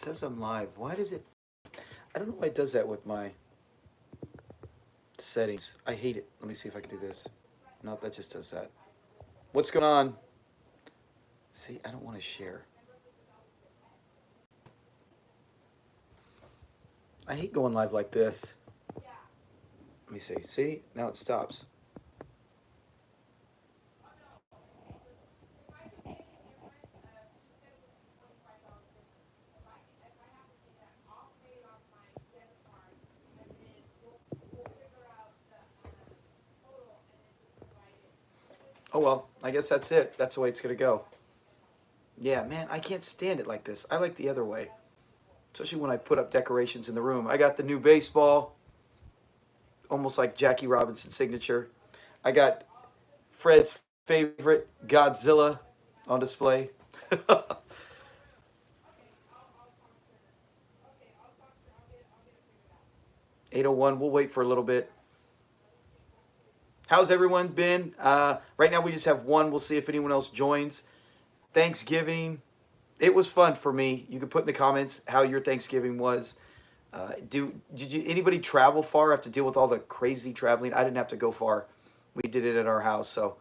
says I'm live. Why does it? I don't know why it does that with my settings. I hate it. Let me see if I can do this. No, that just does that. What's going on? See, I don't want to share. I hate going live like this. Let me see. See, now it stops. Oh well, I guess that's it. That's the way it's gonna go. Yeah, man, I can't stand it like this. I like the other way. Especially when I put up decorations in the room. I got the new baseball, almost like Jackie Robinson's signature. I got Fred's favorite Godzilla on display. 8:01. We'll wait for a little bit. How's everyone been? Right now we just have one. We'll see if anyone else joins. Thanksgiving. It was fun for me. You can put in the comments how your Thanksgiving was. Did you anybody travel far? Have to deal with all the crazy traveling? I didn't have to go far. We did it at our house, so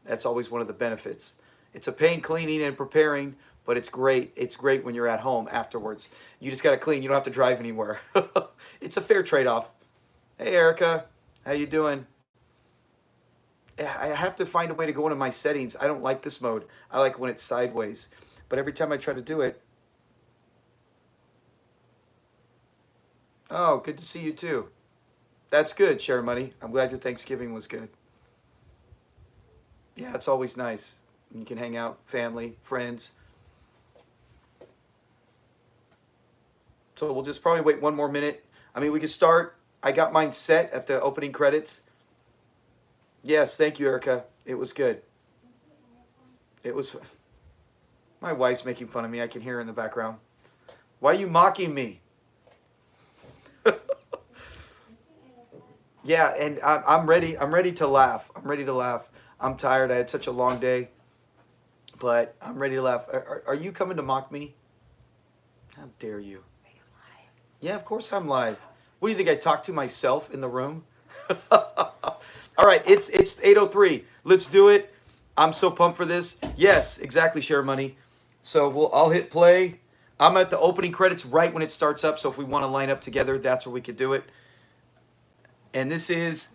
that's always one of the benefits. It's a pain cleaning and preparing, but it's great. It's great when you're at home afterwards. You just got to clean. You don't have to drive anywhere. It's a fair trade-off. Hey, Erica. How you doing? I have to find a way to go into my settings. I don't like this mode. I like when it's sideways. But every time I try to do it... Oh, good to see you too. That's good, Share Money. I'm glad your Thanksgiving was good. Yeah, it's always nice. You can hang out, family, friends. So we'll just probably wait one more minute. I mean, we could start. I got mine set at the opening credits. Yes, thank you, Erica. It was good. It was... My wife's making fun of me. I can hear her in the background. Why are you mocking me? Yeah, and I'm ready. I'm ready to laugh. I'm ready to laugh. I'm tired. I had such a long day. But I'm ready to laugh. Are you coming to mock me? How dare you? Are you live? Yeah, of course I'm live. What do you think? I talk to myself in the room? All right, it's 8:03. Let's do it. I'm so pumped for this. Yes, exactly, Share Money. So I'll hit play. I'm at the opening credits right when it starts up. So if we want to line up together, that's where we could do it. And this is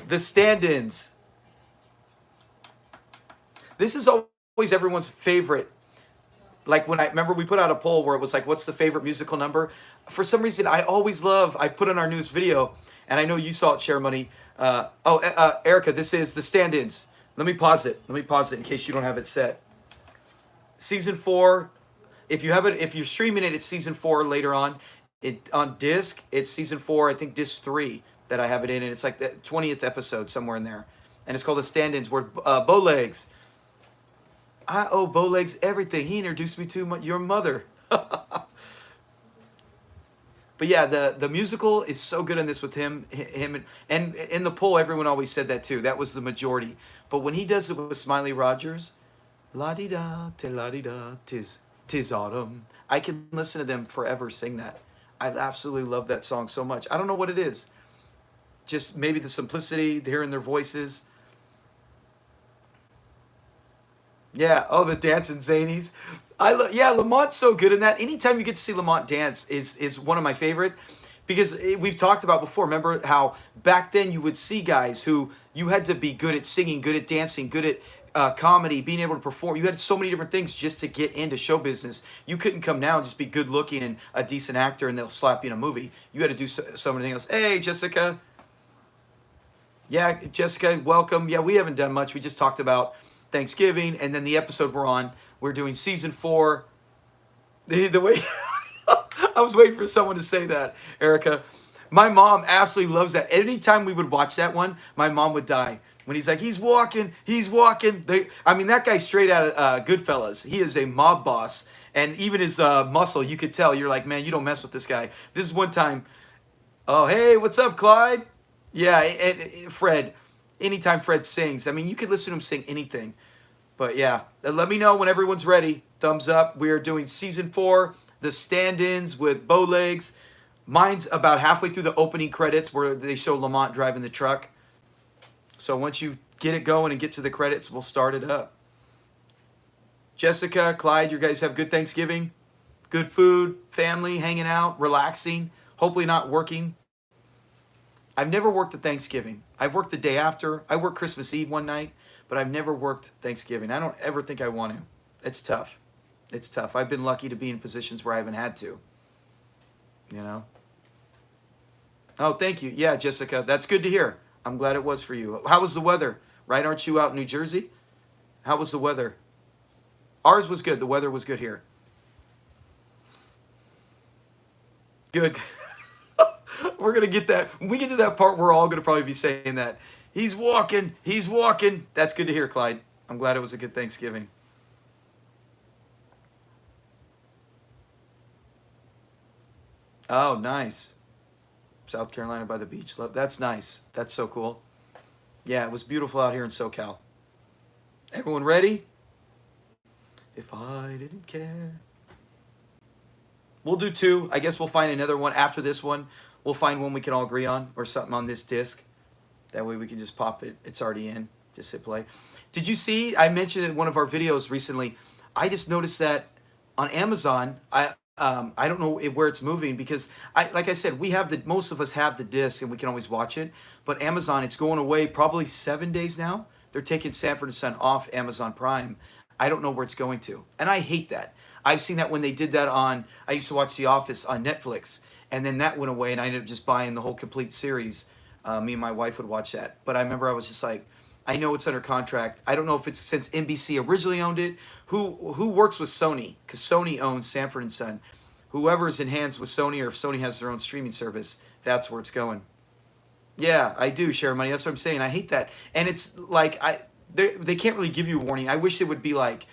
the stand-ins. This is always everyone's favorite. Like when I remember we put out a poll where it was like, what's the favorite musical number? For some reason, I put in our newest video, and I know you saw it, Share Money. Erica, this is the stand-ins. Let me pause it. Let me pause it in case you don't have it set. Season 4. If you're streaming it, it's season 4 later on. On disc, it's season 4. I think disc 3 that I have it in, and it's like the 20th episode somewhere in there, and it's called the stand-ins. Where Bowlegs. I owe Bowlegs everything. He introduced me to your mother. But yeah, the musical is so good in this with him, and in the poll, everyone always said that too. That was the majority. But when he does it with Smiley Rogers, la-di-da, te-la-di-da, tis autumn. I can listen to them forever sing that. I absolutely love that song so much. I don't know what it is. Just maybe the simplicity, hearing their voices. Yeah, oh, the dancing zanies. Lamont's so good in that. Anytime you get to see Lamont dance is one of my favorite, because we've talked about before. Remember how back then you would see guys who you had to be good at singing, good at dancing, good at comedy, being able to perform. You had so many different things just to get into show business. You couldn't come now and just be good looking and a decent actor and they'll slap you in a movie. You had to do so many things. Hey, Jessica. Yeah, Jessica, welcome. Yeah, we haven't done much. We just talked about Thanksgiving, and then the episode we're on, we're doing season 4. The way I was waiting for someone to say that, Erica. My mom absolutely loves that. Anytime we would watch that one, my mom would die. When he's like, he's walking. That guy's straight out of Goodfellas. He is a mob boss, and even his muscle, you could tell. You're like, man, you don't mess with this guy. This is one time. Oh, hey, what's up, Clyde? Yeah, and Fred. Anytime Fred sings, you could listen to him sing anything. But yeah, let me know when everyone's ready. Thumbs up. We are doing season 4, the stand-ins with Bowlegs. Mine's about halfway through the opening credits where they show Lamont driving the truck. So once you get it going and get to the credits, we'll start it up. Jessica, Clyde, you guys have good Thanksgiving? Good food, family, hanging out, relaxing, hopefully not working. I've never worked at Thanksgiving. I've worked the day after. I worked Christmas Eve one night, but I've never worked Thanksgiving. I don't ever think I want to. It's tough. It's tough. I've been lucky to be in positions where I haven't had to. You know? Oh, thank you. Yeah, Jessica, that's good to hear. I'm glad it was for you. How was the weather? Right? Aren't you out in New Jersey? How was the weather? Ours was good. The weather was good here. Good. We're going to get that. When we get to that part, we're all going to probably be saying that. He's walking. He's walking. That's good to hear, Clyde. I'm glad it was a good Thanksgiving. Oh, nice. South Carolina by the beach. That's nice. That's so cool. Yeah, it was beautiful out here in SoCal. Everyone ready? If I didn't care. We'll do two. I guess we'll find another one after this one. We'll find one we can all agree on or something on this disc. That way we can just pop it. It's already in. Just hit play. Did you see? I mentioned in one of our videos recently. I just noticed that on Amazon, I don't know where it's moving because like I said, most of us have the disc and we can always watch it. But Amazon, it's going away probably 7 days now. They're taking Sanford and Son off Amazon Prime. I don't know where it's going to, and I hate that. I've seen that when they did that I used to watch The Office on Netflix, and then that went away, and I ended up just buying the whole complete series. Me and my wife would watch that, but I remember I was just like, I know it's under contract. I don't know if it's since NBC originally owned it. Who works with Sony? Because Sony owns Sanford and Son. Whoever is in hands with Sony, or if Sony has their own streaming service, that's where it's going. Yeah, I do share money. That's what I'm saying. I hate that, and it's like they can't really give you a warning. I wish it would be like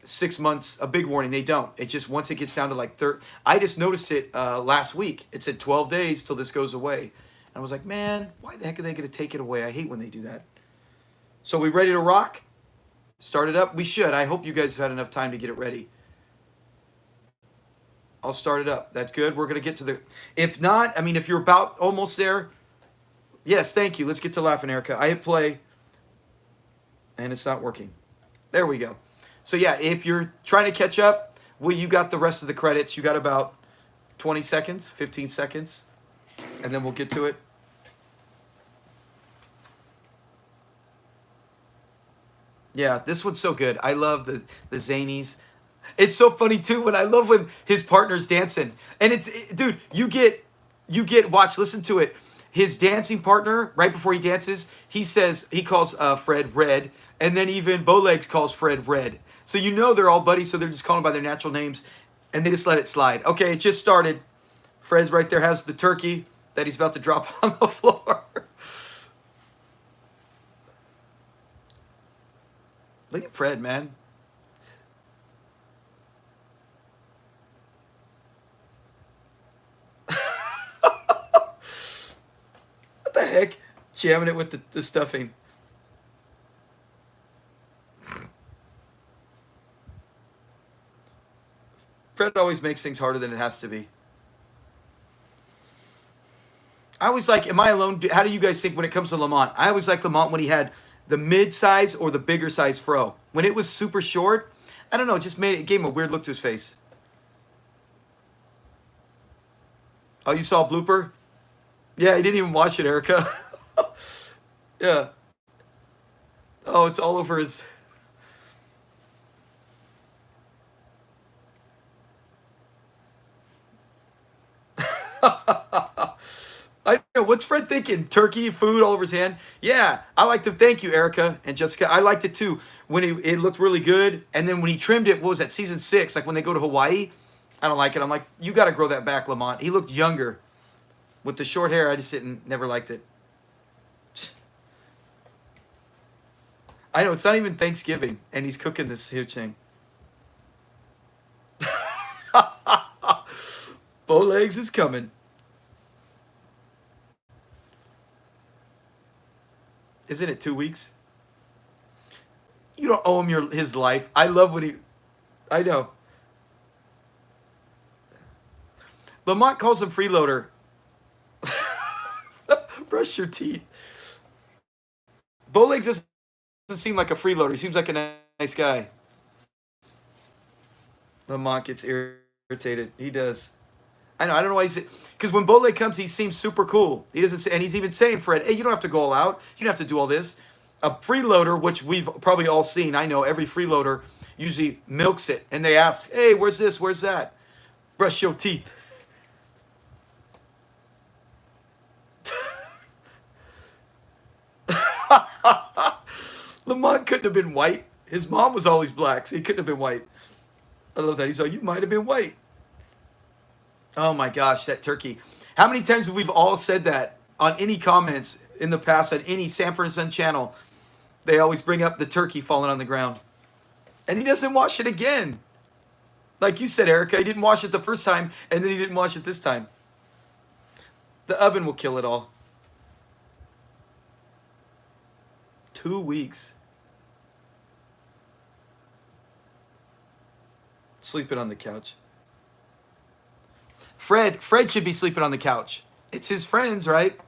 6 months, a big warning. They don't. It just once it gets down to like I just noticed it last week. It said 12 days till this goes away, and I was like, man, why the heck are they going to take it away? I hate when they do that. So we ready to rock? Start it up? We should. I hope you guys have had enough time to get it ready. I'll start it up. That's good. We're going to get to the... If not, I mean, if you're about almost there... Yes, thank you. Let's get to laughing, Erica. I hit play, and it's not working. There we go. So yeah, if you're trying to catch up, well, you got the rest of the credits. You got about 20 seconds, 15 seconds, and then we'll get to it. Yeah, this one's so good. I love the zanies. It's so funny too when I love when his partner's dancing. And dude, you get watch, listen to it. His dancing partner, right before he dances, he calls Fred Red, and then even Bowlegs calls Fred Red. So you know they're all buddies, so they're just calling by their natural names, and they just let it slide. Okay, it just started. Fred's right there, has the turkey that he's about to drop on the floor. Look at Fred, man. What the heck? Jamming it with the stuffing. Fred always makes things harder than it has to be. I always like, am I alone? How do you guys think when it comes to Lamont? I always like Lamont when he had the mid-size or the bigger size fro. When it was super short, I don't know, it gave him a weird look to his face. Oh, you saw a blooper? Yeah, he didn't even watch it, Erica. Yeah. Oh, it's all over his... I know. What's Fred thinking? Turkey, food all over his hand? Yeah, I like to thank you, Erica and Jessica. I liked it too when it looked really good. And then when he trimmed it, what was that, season 6? Like when they go to Hawaii? I don't like it. I'm like, you got to grow that back, Lamont. He looked younger. With the short hair, I just never liked it. I know, it's not even Thanksgiving, and he's cooking this huge thing. Bowlegs is coming. Isn't it 2 weeks? You don't owe him his life. I love what I know. Lamont calls him freeloader. Brush your teeth. Bowlegs doesn't seem like a freeloader. He seems like a nice guy. Lamont gets irritated. He does. I know. I don't know why he's because when Bowleg comes, he seems super cool. He doesn't say, and he's even saying, Fred, hey, you don't have to go all out. You don't have to do all this. A freeloader, which we've probably all seen. I know every freeloader usually milks it, and they ask, hey, where's this? Where's that? Brush your teeth. Lamont couldn't have been white. His mom was always black, so he couldn't have been white. I love that. He's like, you might have been white. Oh my gosh, that turkey. How many times have we all said that on any comments in the past on any Sanford and Son channel? They always bring up the turkey falling on the ground. And he doesn't wash it again. Like you said, Erica, he didn't wash it the first time, and then he didn't wash it this time. The oven will kill it all. 2 weeks. Sleeping on the couch. Fred should be sleeping on the couch. It's his friends, right?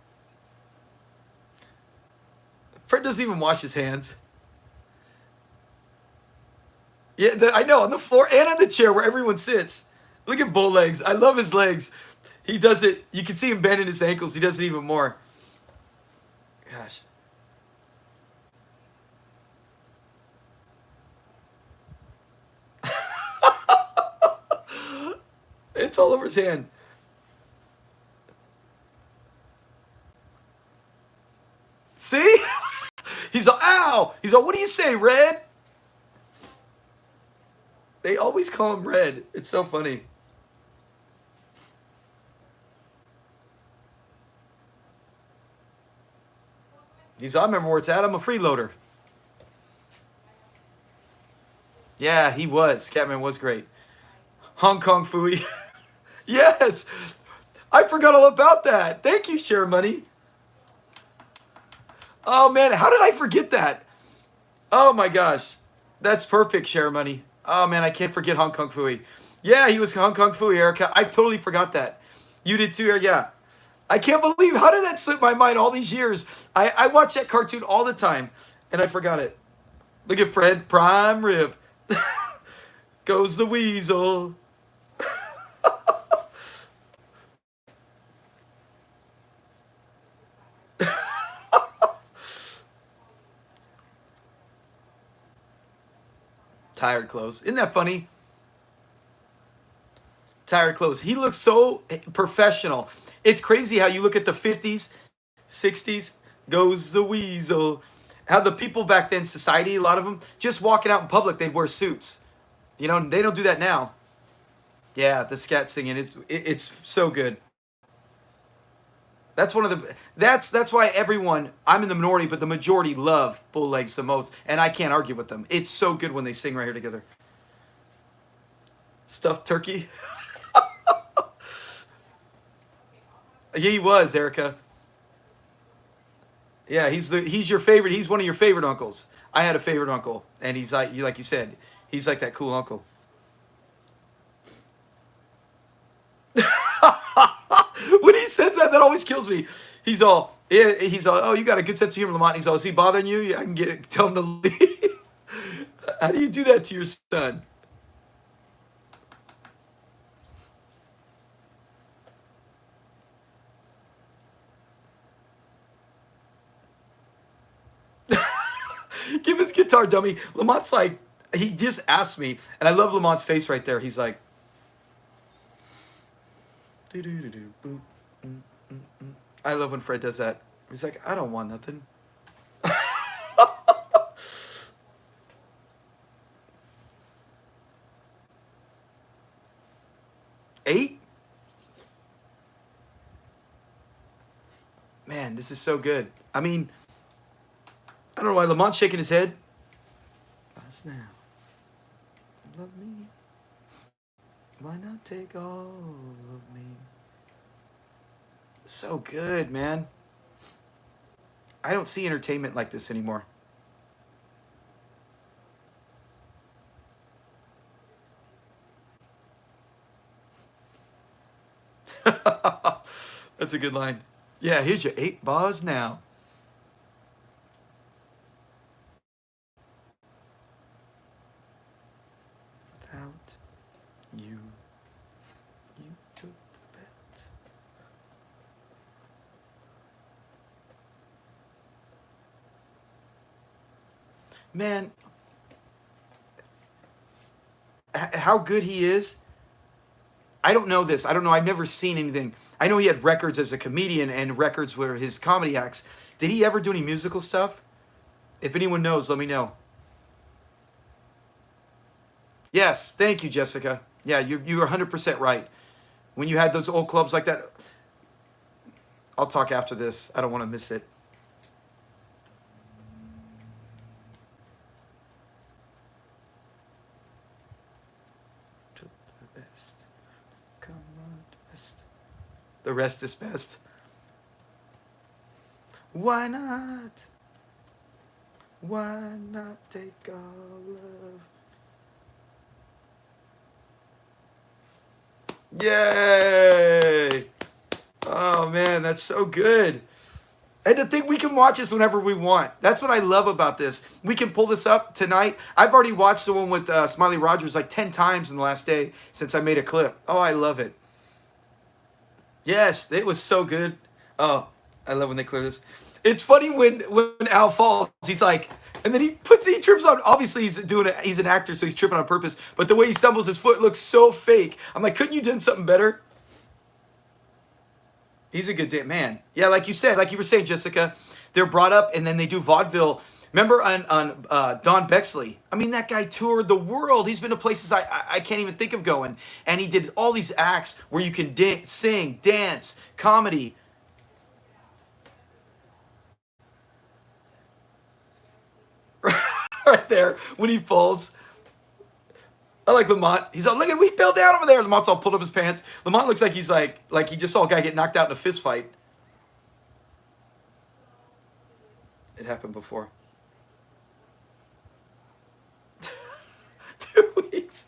Fred doesn't even wash his hands. Yeah, I know, on the floor and on the chair where everyone sits. Look at Bowlegs. I love his legs. He does it. You can see him bending his ankles. He does it even more. Gosh. It's all over his hand. See? He's all, ow! He's all, what do you say, Red? They always call him Red. It's so funny. He's all, I remember where it's at. I'm a freeloader. Yeah, he was. Catman was great. Hong Kong Phooey. Yes. I forgot all about that. Thank you, Share Money. Oh, man. How did I forget that? Oh, my gosh. That's perfect, Share Money. Oh, man. I can't forget Hong Kong Phooey. Yeah, he was Hong Kong Phooey, Erica. I totally forgot that. You did too, yeah. I can't believe, how did that slip my mind all these years? I watch that cartoon all the time, and I forgot it. Look at Fred, prime rib. Goes the weasel. Tired clothes. Isn't that funny? Tired clothes. He looks so professional. It's crazy how you look at the 50s, 60s, goes the weasel. How the people back then, society, a lot of them, just walking out in public, they'd wear suits. You know, they don't do that now. Yeah, the scat singing, it's so good. That's one of the that's why everyone, I'm in the minority, but the majority love Bowlegs the most, and I can't argue with them. It's so good when they sing right here together. Stuffed turkey. Yeah, he was, Erica. Yeah, he's your favorite. He's one of your favorite uncles. I had a favorite uncle, and he's like you said, he's like that cool uncle. When he says that always kills me. He's all, oh, you got a good sense of humor, Lamont. He's all, is he bothering you? I can get it. Tell him to leave. How do you do that to your son? Give his guitar, dummy. Lamont's like, he just asked me, and I love Lamont's face right there. He's like, I love when Fred does that. He's like, I don't want nothing. 8? Man, this is so good. I mean, I don't know why Lamont's shaking his head. Us now. Love me. Why not take all of me? So good, man. I don't see entertainment like this anymore. That's a good line. Yeah, here's your 8 bars now. Without you, you took the bet. Man, how good he is. I don't know this. I don't know. I've never seen anything. I know he had records as a comedian and records where his comedy acts. Did he ever do any musical stuff? If anyone knows, let me know. Yes, thank you, Jessica. Yeah, you're 100% right. When you had those old clubs like that, I'll talk after this. I don't want to miss it. To the best. Come on, best. The rest is best. Why not? Why not take all love? Yay! Oh man, that's so good. And to think we can watch this whenever we want. That's what I love about this. We can pull this up tonight. I've already watched the one with Smiley Rogers like 10 times in the last day since I made a clip. Oh, I love it. Yes, it was so good. Oh, I love when they clear this. It's funny when Al falls, he's like, and then he trips on. Obviously, he's an actor, so he's tripping on purpose. But the way he stumbles, his foot looks so fake. I'm like, couldn't you done something better? He's a good man. Yeah, like you said, like you were saying, Jessica, they're brought up and then they do vaudeville. Remember on Don Bexley? I mean, that guy toured the world. He's been to places I can't even think of going. And he did all these acts where you can sing, dance, comedy. Right there when he falls. I like Lamont. He's all, look at, we fell down over there. Lamont's all pulled up his pants. Lamont looks like he's like he just saw a guy get knocked out in a fist fight. It happened before. 2 weeks.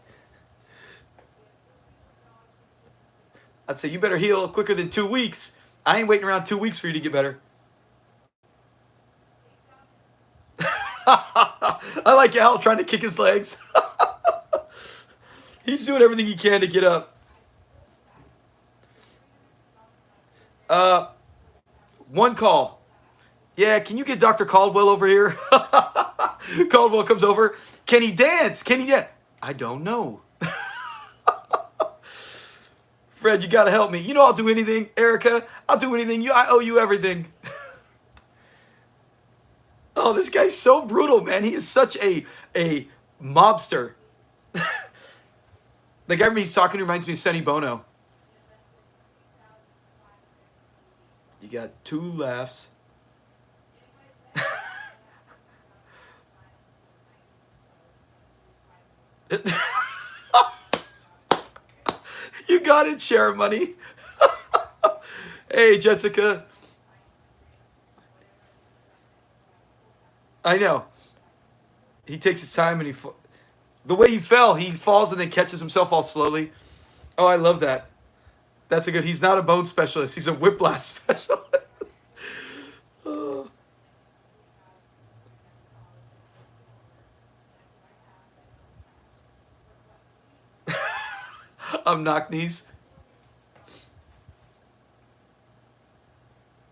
I'd say you better heal quicker than 2 weeks. I ain't waiting around 2 weeks for you to get better. I like Al trying to kick his legs. He's doing everything he can to get up. One call. Yeah, can you get Dr. Caldwell over here? Caldwell comes over. Can he dance? Can he dance? I don't know. Fred, you got to help me. You know I'll do anything. Erica, I'll do anything. I owe you everything. Oh, this guy's so brutal, man. He is such a mobster. The guy he's talking to reminds me of Sonny Bono. You got 2 laughs. You got it, share money. Hey, Jessica. I know. He takes his time and the way he fell, he falls and then catches himself all slowly. Oh, I love that. That's a good. He's not a bone specialist. He's a whiplash specialist. Oh. I'm knock knees.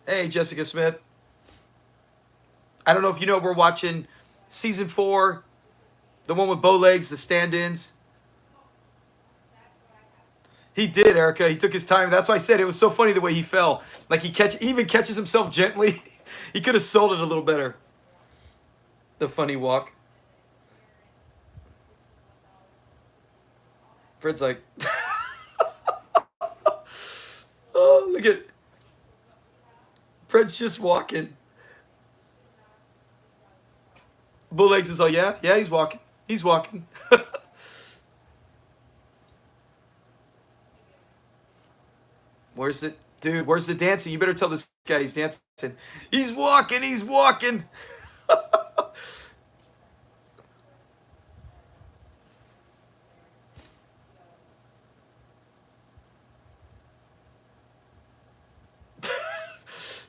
Hey, Jessica Smith. I don't know if you know, we're watching season 4, the one with Bowlegs, the stand-ins. He did, Erica. He took his time. That's why I said it was so funny the way he fell. Like he even catches himself gently. He could have sold it a little better. The funny walk. Fred's like, oh, look at Fred's just walking. Bowlegs is all, yeah, he's walking. He's walking. Where's the dude? Where's the dancing? You better tell this guy he's dancing. He's walking. He's walking.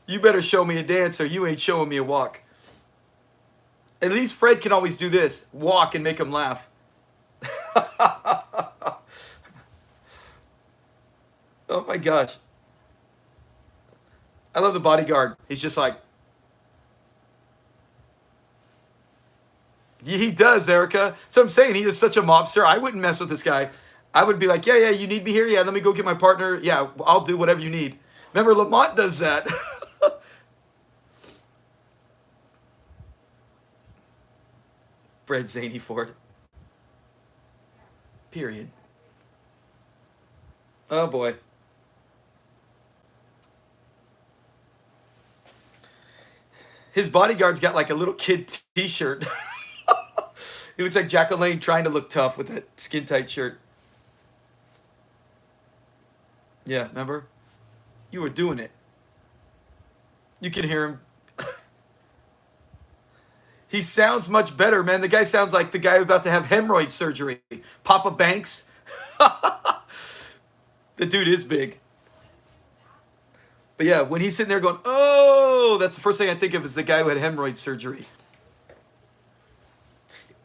You better show me a dance or you ain't showing me a walk. At least Fred can always do this. Walk and make him laugh. Oh my gosh. I love the bodyguard. He's just like, yeah, he does, Erica. So I'm saying he is such a mobster. I wouldn't mess with this guy. I would be like, yeah, yeah, you need me here? Yeah, let me go get my partner. Yeah, I'll do whatever you need. Remember, Lamont does that. Fred Zany Ford. Period. Oh, boy. His bodyguard's got like a little kid t-shirt. He looks like Jack LaLanne trying to look tough with that skin-tight shirt. Yeah, remember? You were doing it. You can hear him. He sounds much better, man. The guy sounds like the guy about to have hemorrhoid surgery. Papa Banks. The dude is big. But yeah, when he's sitting there going, oh, that's the first thing I think of is the guy who had hemorrhoid surgery.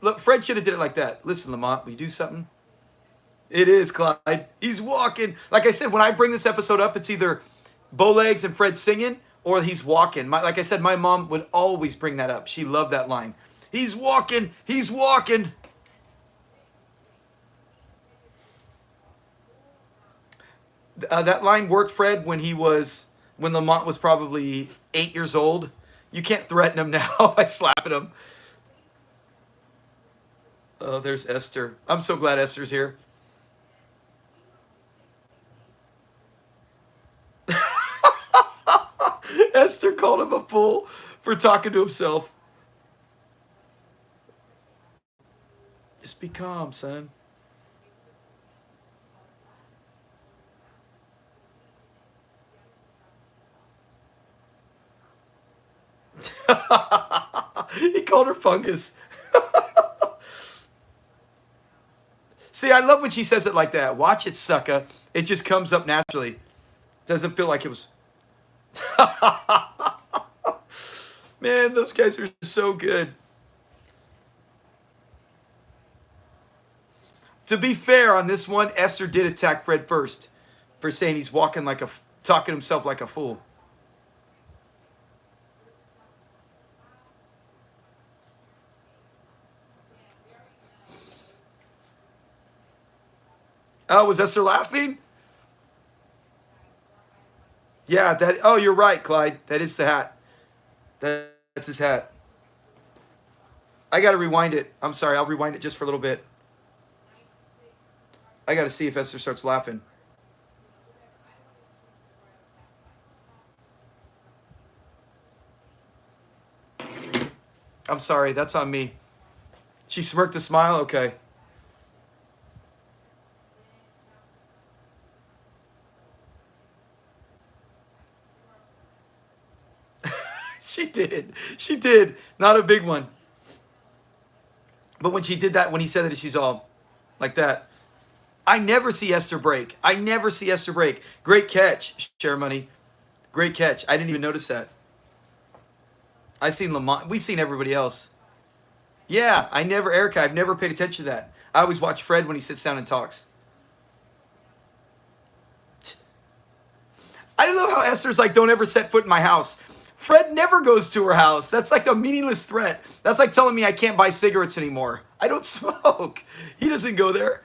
Look, Fred should have did it like that. Listen, Lamont, will you do something? It is, Clyde. He's walking. Like I said, when I bring this episode up, it's either Bowlegs and Fred singing or he's walking. Like I said, my mom would always bring that up. She loved that line. He's walking. He's walking. That line worked, Fred, when Lamont was probably 8 years old. You can't threaten him now by slapping him. Oh, there's Esther. I'm so glad Esther's here. Esther called him a fool for talking to himself. Just be calm, son. He called her fungus. See, I love when she says it like that. Watch it, sucker. It just comes up naturally. Doesn't feel like it was. Man, those guys are so good. To be fair on this one, Esther did attack Fred first for saying he's talking himself like a fool. Oh, was Esther laughing? Yeah, oh, you're right, Clyde. That is the hat. That's his hat. I got to rewind it. I'm sorry. I'll rewind it just for a little bit. I got to see if Esther starts laughing. I'm sorry. That's on me. She smirked a smile? Okay. She did. She did. Not a big one. But when she did that, when he said that, she's all like that. I never see Esther break. I never see Esther break. Great catch, Share Money. Great catch. I didn't even notice that. I seen Lamont. We've seen everybody else. Yeah, Erica, I've never paid attention to that. I always watch Fred when he sits down and talks. I love how Esther's like, don't ever set foot in my house. Fred never goes to her house. That's like a meaningless threat. That's like telling me I can't buy cigarettes anymore. I don't smoke. He doesn't go there.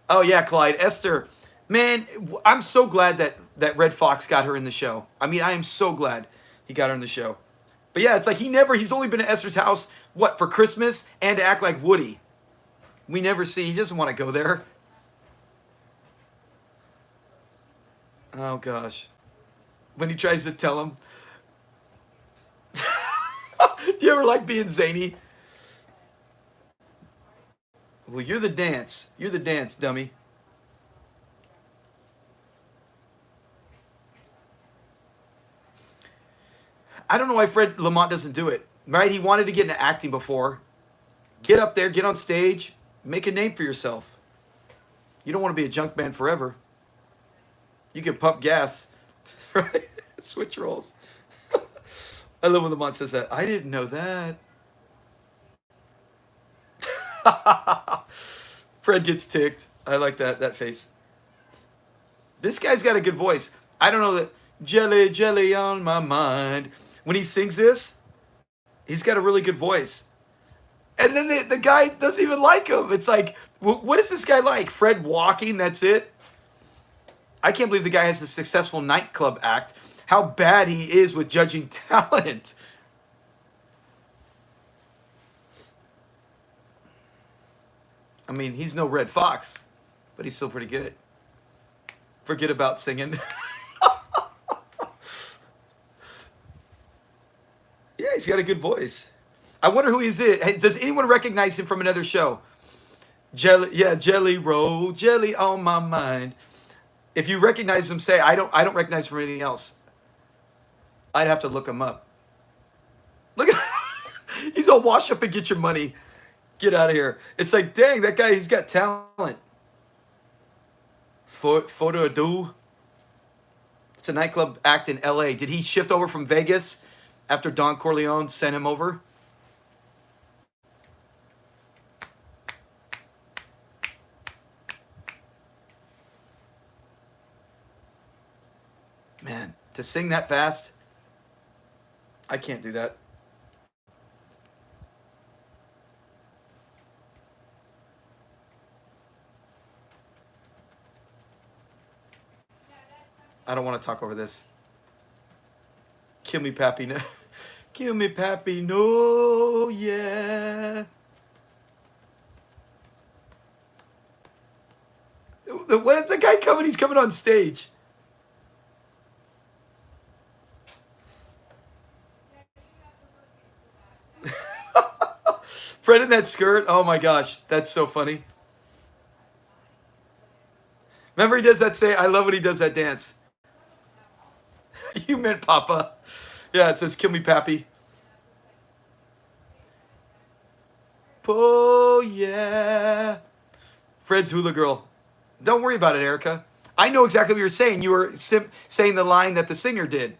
Oh, yeah, Clyde. Esther, man, I'm so glad that Red Fox got her in the show. I mean, I am so glad he got her in the show. But yeah, it's like he's only been at Esther's house, what, for Christmas and to act like Woody. We never see, he doesn't want to go there. Oh, gosh. When he tries to tell him. Do you ever like being zany? Well, you're the dance. You're the dance, dummy. I don't know why Fred Lamont doesn't do it. Right? He wanted to get into acting before. Get up there, get on stage, make a name for yourself. You don't want to be a junk man forever. You can pump gas. Right? Switch roles. I love when Lamont says that. I didn't know that. Fred gets ticked. I like that face. This guy's got a good voice. I don't know that jelly, jelly on my mind. When he sings this, he's got a really good voice. And then the guy doesn't even like him. It's like, what is this guy like? Fred walking, that's it? I can't believe the guy has a successful nightclub act. How bad he is with judging talent. I mean, he's no Red Fox, but he's still pretty good. Forget about singing. Yeah, he's got a good voice. I wonder who he's in. Hey, does anyone recognize him from another show? Jelly, yeah, Jelly Roll, Jelly on my mind. If you recognize him, say I don't recognize him from anything else. I'd have to look him up. Look at he's all wash up and get your money. Get out of here. It's like, dang, that guy, he's got talent. Photo Ado. It's a nightclub act in LA. Did he shift over from Vegas after Don Corleone sent him over? Man, to sing that fast, I can't do that. I don't want to talk over this. Kill me, Pappy, no. Kill me, Pappy, no, yeah. When's the guy coming? He's coming on stage. Fred in that skirt. Oh my gosh, that's so funny. Remember he does that say, I love when he does that dance. You meant Papa. Yeah, it says, kill me, Pappy. Oh, yeah. Fred's hula girl. Don't worry about it, Erica. I know exactly what you're saying. You were saying the line that the singer did.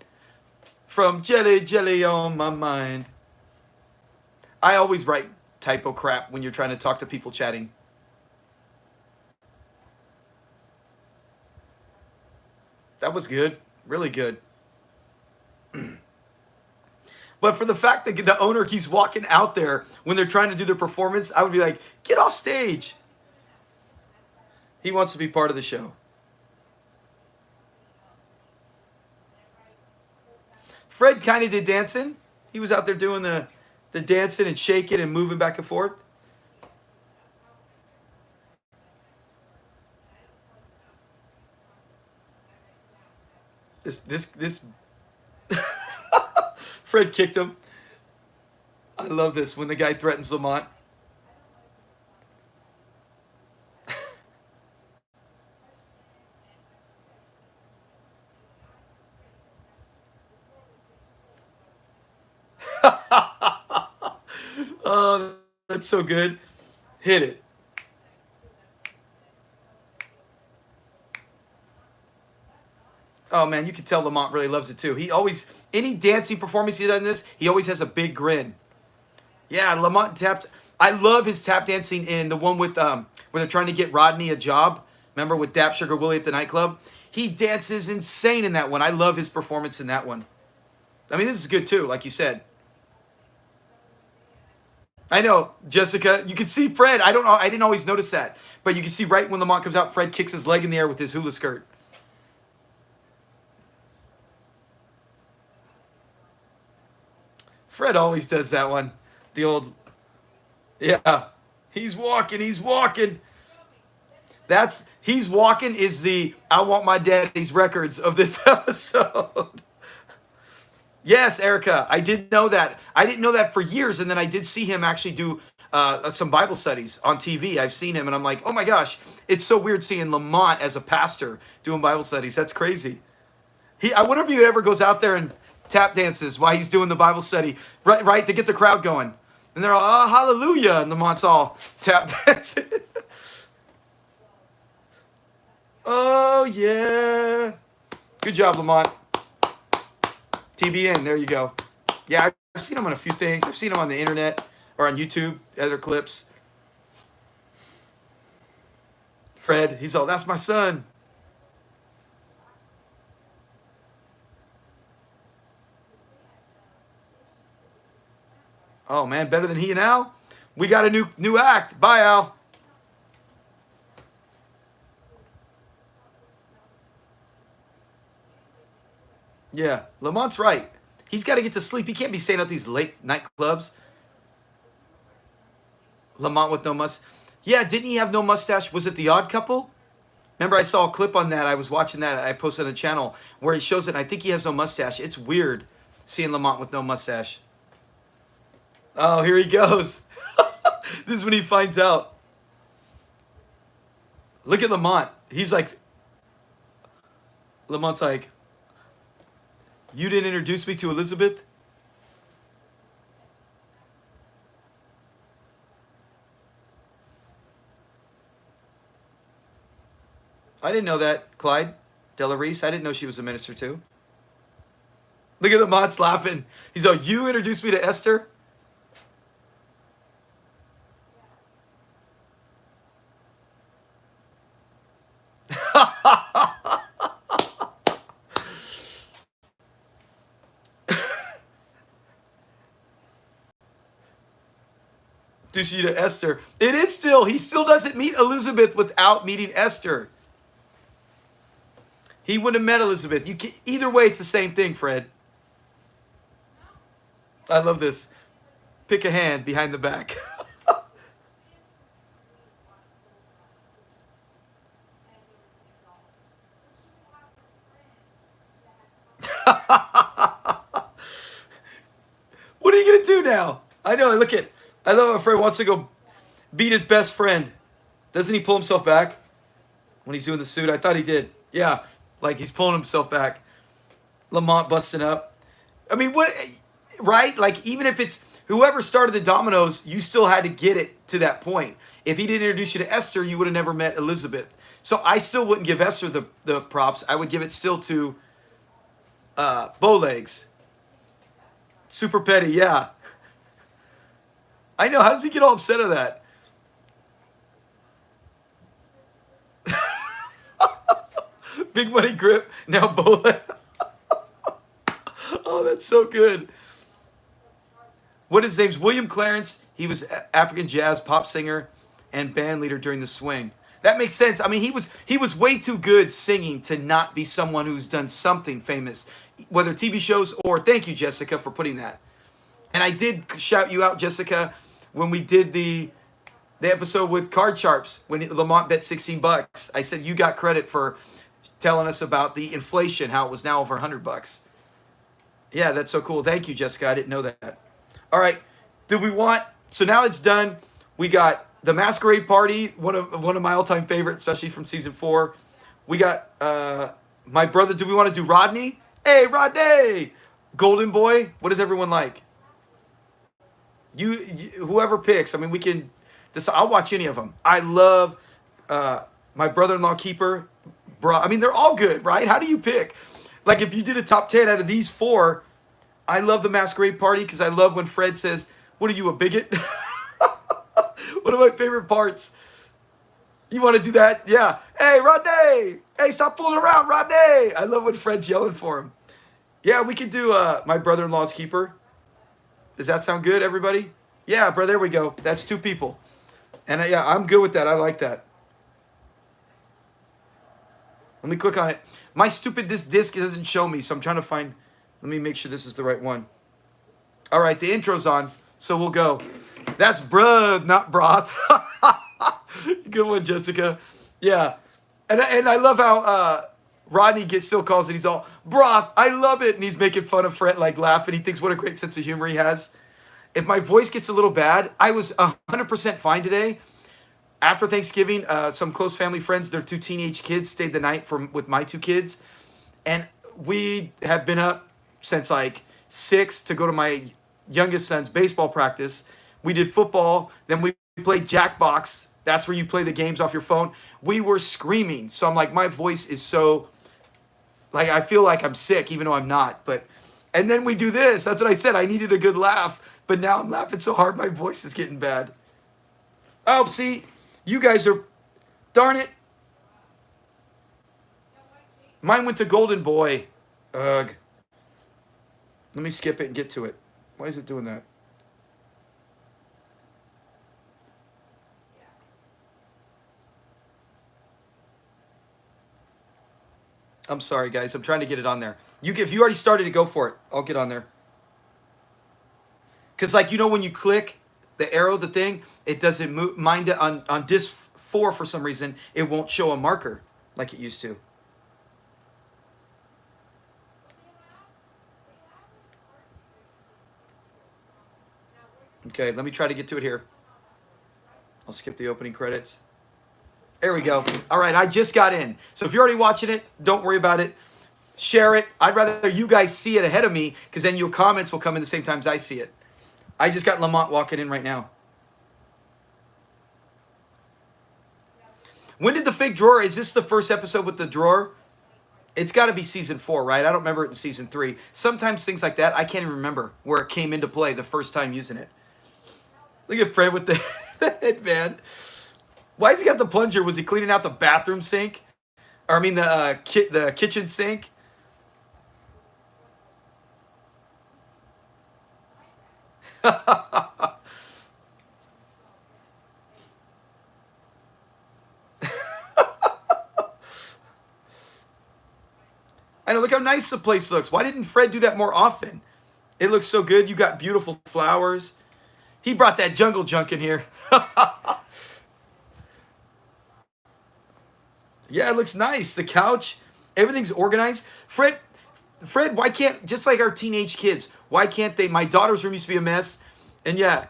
From Jelly, Jelly on my mind. I always write typo crap when you're trying to talk to people chatting. That was good. Really good. But for the fact that the owner keeps walking out there when they're trying to do their performance, I would be like, get off stage. He wants to be part of the show. Fred kind of did dancing. He was out there doing the dancing and shaking and moving back and forth. This Fred kicked him. I love this when the guy threatens Lamont. Oh, that's so good. Hit it. Oh man, you can tell Lamont really loves it too. He always, any dancing performance he does in this, he always has a big grin. Yeah, Lamont tapped. I love his tap dancing in the one with where they're trying to get Rodney a job. Remember with Dap Sugar Willie at the nightclub? He dances insane in that one. I love his performance in that one. I mean, this is good too, like you said. I know, Jessica. You can see Fred. I don't know. I didn't always notice that, but you can see right when Lamont comes out, Fred kicks his leg in the air with his hula skirt. Fred always does that one. The old, yeah. He's walking. He's walking. He's walking is the I Want My Daddy's Records of this episode. Yes, Erica, I did know that. I didn't know that for years, and then I did see him actually do some Bible studies on TV. I've seen him, and I'm like, oh my gosh, it's so weird seeing Lamont as a pastor doing Bible studies. That's crazy. I wonder if he ever goes out there and tap dances while he's doing the Bible study, right, to get the crowd going. And they're all, oh, hallelujah, and Lamont's all tap dancing. Oh, yeah. Good job, Lamont. TBN, there you go. Yeah, I've seen him on a few things. I've seen him on the internet or on YouTube, other clips. Fred, he's all, that's my son. Oh man, better than he and Al. We got a new act. Bye, Al. Yeah, Lamont's right. He's got to get to sleep. He can't be staying at these late night clubs. Lamont with no mustache. Yeah, didn't he have no mustache? Was it The Odd Couple? Remember, I saw a clip on that. I was watching that. I posted on the channel where he shows it. And I think he has no mustache. It's weird seeing Lamont with no mustache. Oh, here he goes. This is when he finds out. Look at Lamont. He's like, Lamont's like, you didn't introduce me to Elizabeth? I didn't know that, Clyde Della Reese. I didn't know she was a minister too. Look at Lamont's laughing. He's like, you introduced me to Esther? Dushi to Esther. It is still, he still doesn't meet Elizabeth without meeting Esther. He wouldn't have met Elizabeth. You can, either way, it's the same thing, Fred. I love this. Pick a hand behind the back. What are you going to do now? I know, look at, I love how Fred wants to go beat his best friend. Doesn't he pull himself back when he's doing the suit? I thought he did. Yeah, like he's pulling himself back. Lamont busting up. I mean, what, right? Like, even if it's whoever started the dominoes, you still had to get it to that point. If he didn't introduce you to Esther, you would have never met Elizabeth. So I still wouldn't give Esther the props. I would give it still to Bowlegs. Super petty, yeah. I know. How does he get all upset at that? Big money grip. Now Bowlegs. Oh, that's so good. What his name's William Clarence. He was African jazz pop singer and band leader during the swing. That makes sense. I mean, he was way too good singing to not be someone who's done something famous, whether TV shows or, thank you, Jessica, for putting that. And I did shout you out, Jessica, when we did the episode with Card Sharps, when Lamont bet $16. I said you got credit for telling us about the inflation, how it was now over $100. Yeah, that's so cool. Thank you, Jessica. I didn't know that. All right. Do we want, so now it's done. We got the Masquerade Party, one of my all-time favorites, especially from season 4. We got my brother. Do we want to do Rodney? Hey, Rodney! Golden Boy. What does everyone like? You whoever picks. I mean, we can decide. I'll watch any of them. I love my brother-in-law keeper. Bro, I mean, they're all good, right? How do you pick? Like, if you did a top 10 out of these 4, I love the Masquerade Party because I love when Fred says, "What are you, a bigot?" One of my favorite parts. You want to do that? Yeah. Hey, Rodney! Hey, stop fooling around, Rodney! I love when Fred's yelling for him. Yeah, we could do my brother-in-law's keeper. Does that sound good, everybody? Yeah, bro, there we go. That's 2 people. And yeah, I'm good with that. I like that. Let me click on it. My stupid, this disc doesn't show me, so I'm trying to find, let me make sure this is the right one. All right, the intro's on, so we'll go. That's bruh, not broth. Good one, Jessica. Yeah. And I love how Rodney still calls it, he's all, broth, I love it. And he's making fun of Fred, like laughing. He thinks what a great sense of humor he has. If my voice gets a little bad, I was 100% fine today. After Thanksgiving, some close family friends, their 2 teenage kids stayed the night with my 2 kids. And we have been up since like 6 to go to my youngest son's baseball practice. We did football. Then we played Jackbox. That's where you play the games off your phone. We were screaming. So I'm like, my voice is so, like, I feel like I'm sick, even though I'm not. But And then we do this. That's what I said. I needed a good laugh. But now I'm laughing so hard my voice is getting bad. Oh, see, you guys are, darn it. Mine went to Golden Boy. Ugh. Let me skip it and get to it. Why is it doing that? I'm sorry, guys. I'm trying to get it on there. If you already started to go for it, I'll get on there. Because, like, you know, when you click the arrow, the thing, it doesn't move. Mine on disc 4 for some reason, it won't show a marker like it used to. Okay, let me try to get to it here. I'll skip the opening credits. There we go. All right, I just got in. So if you're already watching it, don't worry about it. Share it. I'd rather you guys see it ahead of me because then your comments will come in the same time as I see it. I just got Lamont walking in right now. When did the fake drawer? Is this the first episode with the drawer? It's got to be season 4, right? I don't remember it in season 3. Sometimes things like that, I can't even remember where it came into play the first time using it. Look at Fred with the headband. Why has he got the plunger? Was he cleaning out the bathroom sink? Or I mean the kitchen sink? I know, look how nice the place looks. Why didn't Fred do that more often? It looks so good. You got beautiful flowers. He brought that jungle junk in here. Yeah, it looks nice. The couch, everything's organized. Fred, why can't, just like our teenage kids, why can't they, my daughter's room used to be a mess. And yeah,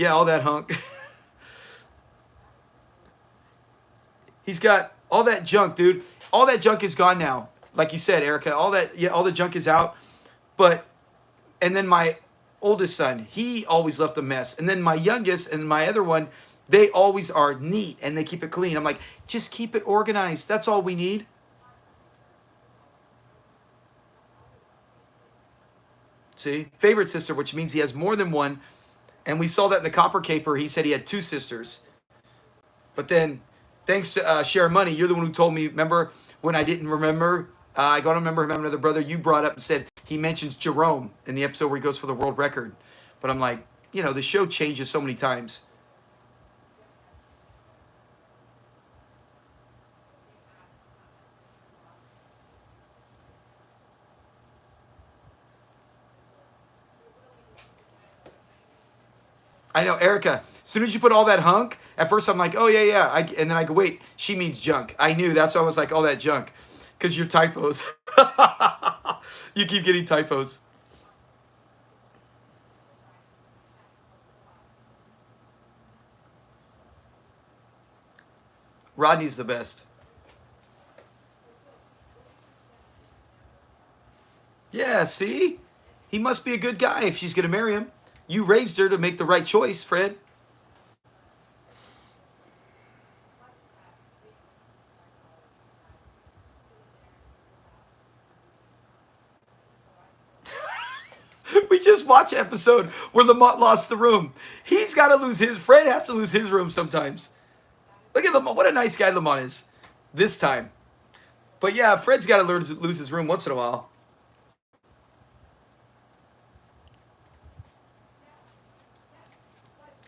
all that hunk. He's got all that junk, dude. All that junk is gone now. Like you said, Erica, all the junk is out. And then my oldest son, he always left a mess. And then my youngest and my other one, they always are neat and they keep it clean. I'm like, just keep it organized. That's all we need. See, favorite sister, which means he has more than one. And we saw that in the Copper Caper. He said he had 2 sisters. But then, thanks to Share Money, you're the one who told me, remember when I didn't remember? I don't remember him having another brother. You brought up and said he mentions Jerome in the episode where he goes for the world record. But I'm like, you know, the show changes so many times. I know, Erica, as soon as you put all that hunk, at first I'm like, oh, yeah. And then I go, wait, she means junk. I knew. That's why I was like, all that junk. Because your typos. You keep getting typos. Rodney's the best. Yeah, see? He must be a good guy if she's going to marry him. You raised her to make the right choice, Fred. We just watched an episode where Lamont lost the room. He's got to lose his. Fred has to lose his room sometimes. Look at Lamont. What a nice guy Lamont is this time. But yeah, Fred's got to lose his room once in a while.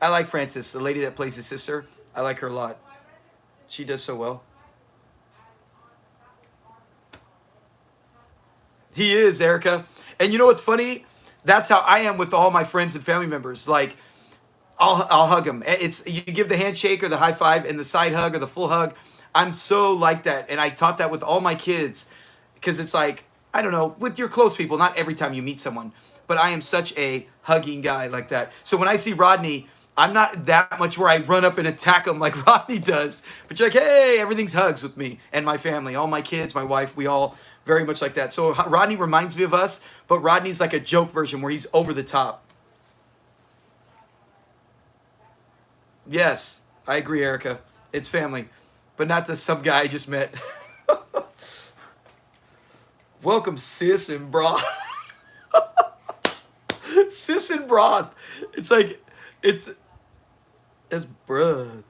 I like Frances, the lady that plays his sister. I like her a lot. She does so well. He is, Erica. And you know what's funny? That's how I am with all my friends and family members. Like, I'll hug them. It's you give the handshake or the high five and the side hug or the full hug. I'm so like that. And I taught that with all my kids. Because it's like, I don't know, with your close people, not every time you meet someone. But I am such a hugging guy like that. So when I see Rodney, I'm not that much where I run up and attack him like Rodney does. But you're like, hey, everything's hugs with me and my family. All my kids, my wife, we all very much like that. So Rodney reminds me of us, but Rodney's like a joke version where he's over the top. Yes, I agree, Erica. It's family. But not to some guy I just met. Welcome, sis and bra. Sis and broth. It's like, it's bruh.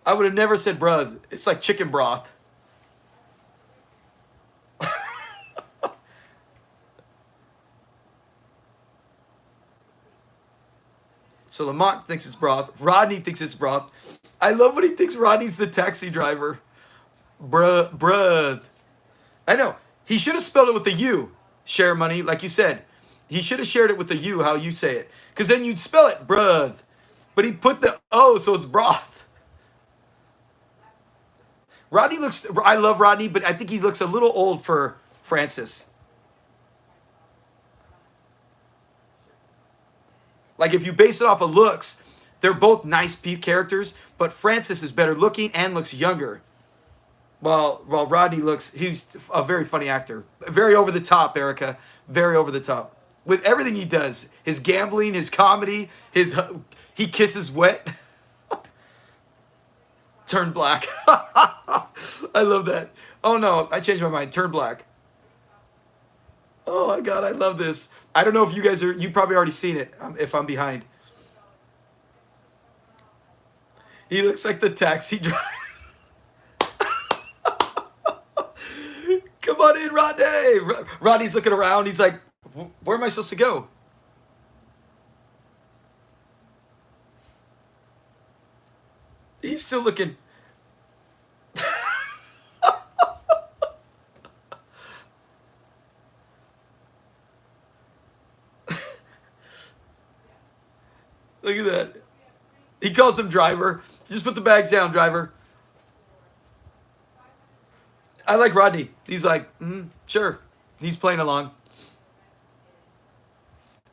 I would have never said bruh. It's like chicken broth. So Lamont thinks it's broth. Rodney thinks it's broth. I love when he thinks Rodney's the taxi driver. Bruh. I know. He should have spelled it with a U. Share money, like you said. He should have shared it with the U, how you say it. Because then you'd spell it, bruh. But he put the O, so it's broth. Rodney looks, I love Rodney, but I think he looks a little old for Francis. Like if you base it off of looks, they're both nice characters, but Francis is better looking and looks younger. While Rodney looks, he's a very funny actor. Very over the top, Erica. Very over the top. With everything he does. His gambling, his comedy, he kisses wet. Turn black. I love that. Oh no, I changed my mind. Turn black. Oh my God, I love this. I don't know if you guys are, you probably already seen it if I'm behind. He looks like the taxi driver. Come on in, Rodney. Rodney's looking around. He's like, where am I supposed to go? He's still looking. Look at that. He calls him driver. Just put the bags down, driver. I like Rodney. He's like, sure. He's playing along.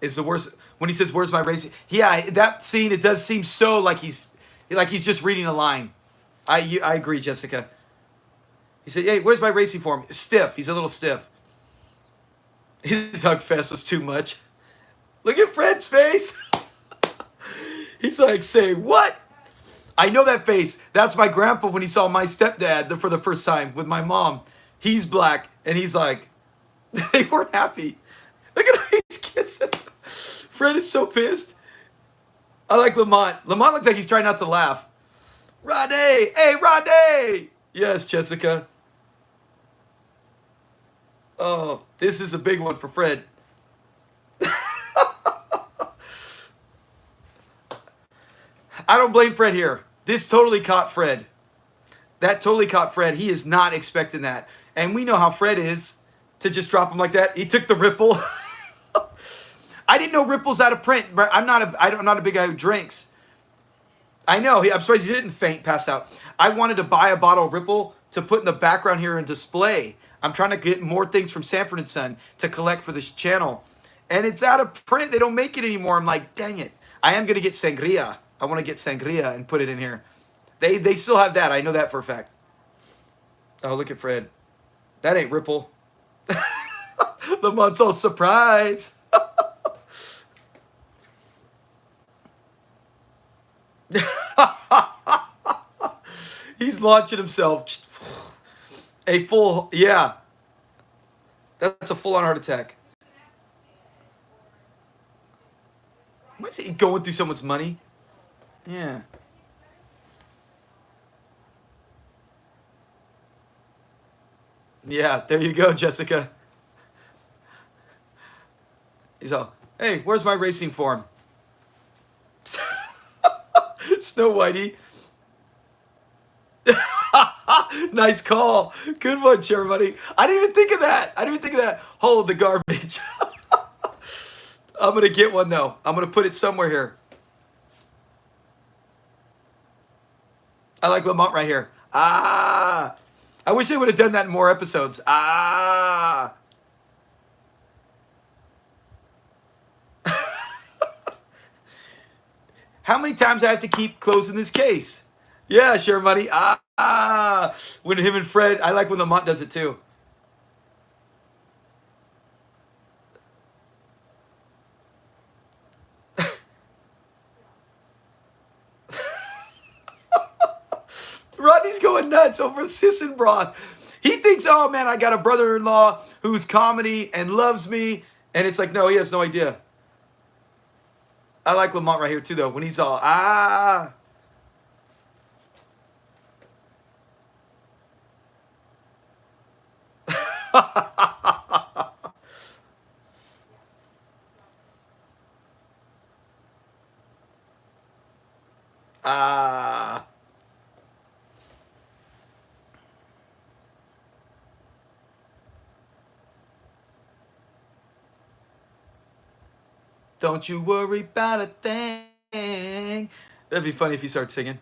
It's the worst when he says, "Where's my racing?" Yeah, that scene, it does seem so like he's just reading a line. I agree, Jessica. He said, "Hey, where's my racing form?" Stiff. He's a little stiff. His hug fest was too much. Look at Fred's face. He's like, "Say what?" I know that face. That's my grandpa when he saw my stepdad for the first time with my mom. He's black, and he's like, they weren't happy. Look at how he's kissing. Fred is so pissed. I like Lamont. Lamont looks like he's trying not to laugh. Rodney! Hey, Rodney! Yes, Jessica. Oh, this is a big one for Fred. I don't blame Fred here. This totally caught Fred. That totally caught Fred. He is not expecting that. And we know how Fred is to just drop him like that. He took the ripple. I didn't know ripple's out of print. I'm not a big guy who drinks. I know. I'm surprised he didn't faint, pass out. I wanted to buy a bottle of Ripple to put in the background here and display. I'm trying to get more things from Sanford and Son to collect for this channel. And it's out of print. They don't make it anymore. I'm like, dang it. I am going to get sangria. I want to get sangria and put it in here. They still have that. I know that for a fact. Oh, look at Fred. That ain't Ripple. Lamont's all surprised. He's launching himself. A full, yeah. That's a full-on heart attack. Why is he going through someone's money? Yeah. Yeah, there you go, Jessica. He's all, hey, where's my racing form? Snow Whitey. Nice call. Good one, Share Money. I didn't even think of that. Hold the garbage. I'm going to get one, though. I'm going to put it somewhere here. I like Lamont right here. Ah. I wish they would have done that in more episodes. Ah. How many times I have to keep closing this case? Yeah, Share Money. Ah. When him and Fred, I like when Lamont does it too. Rodney's going nuts over sis and broth. He thinks, oh man, I got a brother-in-law who's comedy and loves me. And it's like, no, he has no idea. I like Lamont right here too, though. When he's all ah, ah. Don't you worry about a thing. That'd be funny if he started singing.